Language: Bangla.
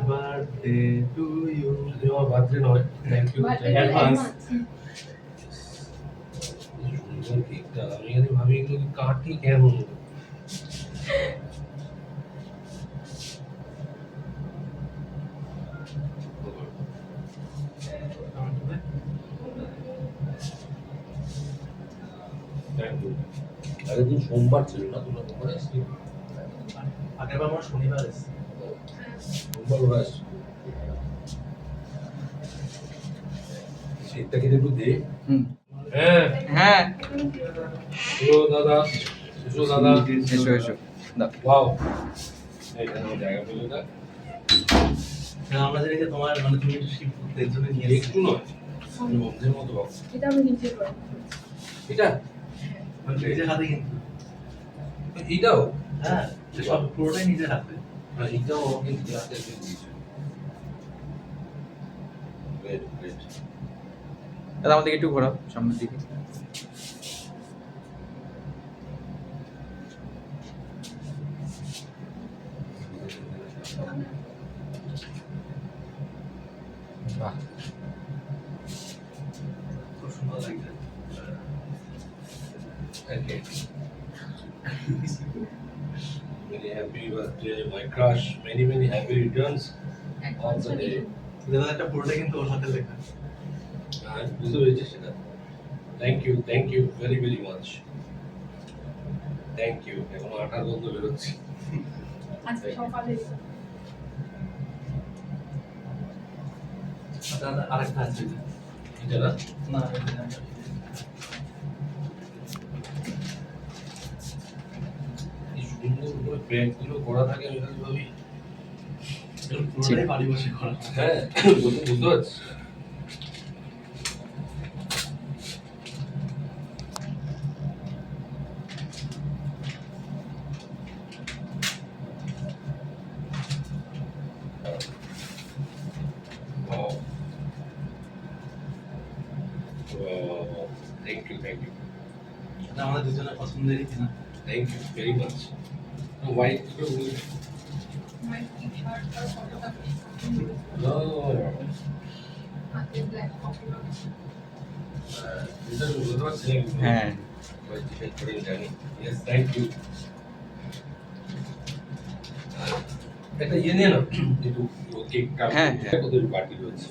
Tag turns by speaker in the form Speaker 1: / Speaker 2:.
Speaker 1: birthday to you.
Speaker 2: আমার বার্থডে নয়, থ্যাংক ইউ।
Speaker 1: Advance.
Speaker 2: সুন্দর কেকটা, আমি খালি ভাবি এগুলো কাটি কেন? আগের দিন সোমবার ছিল না, তোমরা সোমবার আসছি?
Speaker 1: আগের বার আমার শনিবার এসেছে।
Speaker 2: সোমবার ওরা আসছে। সেটা কিন্তু একটু দে। হ্যাঁ
Speaker 3: হ্যাঁ
Speaker 2: এসো দাদা, এসো দাদা,
Speaker 3: এসো এসো দাও।
Speaker 2: ওয়াও, এইখানে আমার জায়গা পেলো না।
Speaker 1: হ্যাঁ, আমরা জানি যে তোমার মানে তুমি একটু শিফট করতে এর জন্য নিয়ে
Speaker 2: একটু নয়, আমি বন্ধের মতো বাবু।
Speaker 4: এটা আমি নিজে করি।
Speaker 2: এটা
Speaker 1: মানে নিজের হাতে কিন্তু।
Speaker 2: এটাও
Speaker 1: হ্যাঁ, সব পুরোটাই নিজের হাতে।
Speaker 2: হ্যাঁ, এটাও আমাকে নিজে হাতে এনে দিয়েছে। Great great.
Speaker 3: দাদা আমাদেরকে একটু ঘোরাও সামনের দিকে। বাহ,
Speaker 1: খুব সুন্দর লাগছে।
Speaker 2: Okay. Many happy birthday, my crush. Many many happy returns of the day.
Speaker 1: যেমন একটা পুরোটাই কিন্তু ওর হাতে লেখা।
Speaker 2: বুঝতে পেরেছি সেটা। Thank you very very much. Thank you. এখন আঠার গন্ধ বেরোচ্ছে।
Speaker 4: আজকে সকালে
Speaker 1: দাদা আরেকটা আছে।
Speaker 2: এটা না?
Speaker 1: না, এটা না।
Speaker 2: এই সুন্দর করে ব্যাগগুলো করা থাকে, আমি খালি ভাবি
Speaker 1: এগুলো পুরোটাই বাড়ি বসে করা।
Speaker 2: হ্যাঁ বুঝতে পারছি। Wow. Wow. Thank you.
Speaker 1: এটা আমাদের দুজনের পছন্দেরই কিনা।
Speaker 2: Thank you very much. White
Speaker 4: my T-shirt আর ফটোটা
Speaker 2: No.
Speaker 4: হাতে ব্ল্যাক কপি
Speaker 2: এটা বুঝতে পারছি না।
Speaker 3: হ্যাঁ
Speaker 2: White t-shirt পরে জানি। Yes, thank you. একটা ইয়ে নিয়ে না, একটু কেক কাট।
Speaker 3: হ্যাঁ, হ্যাঁ।
Speaker 2: ওদের পার্টি রয়েছে।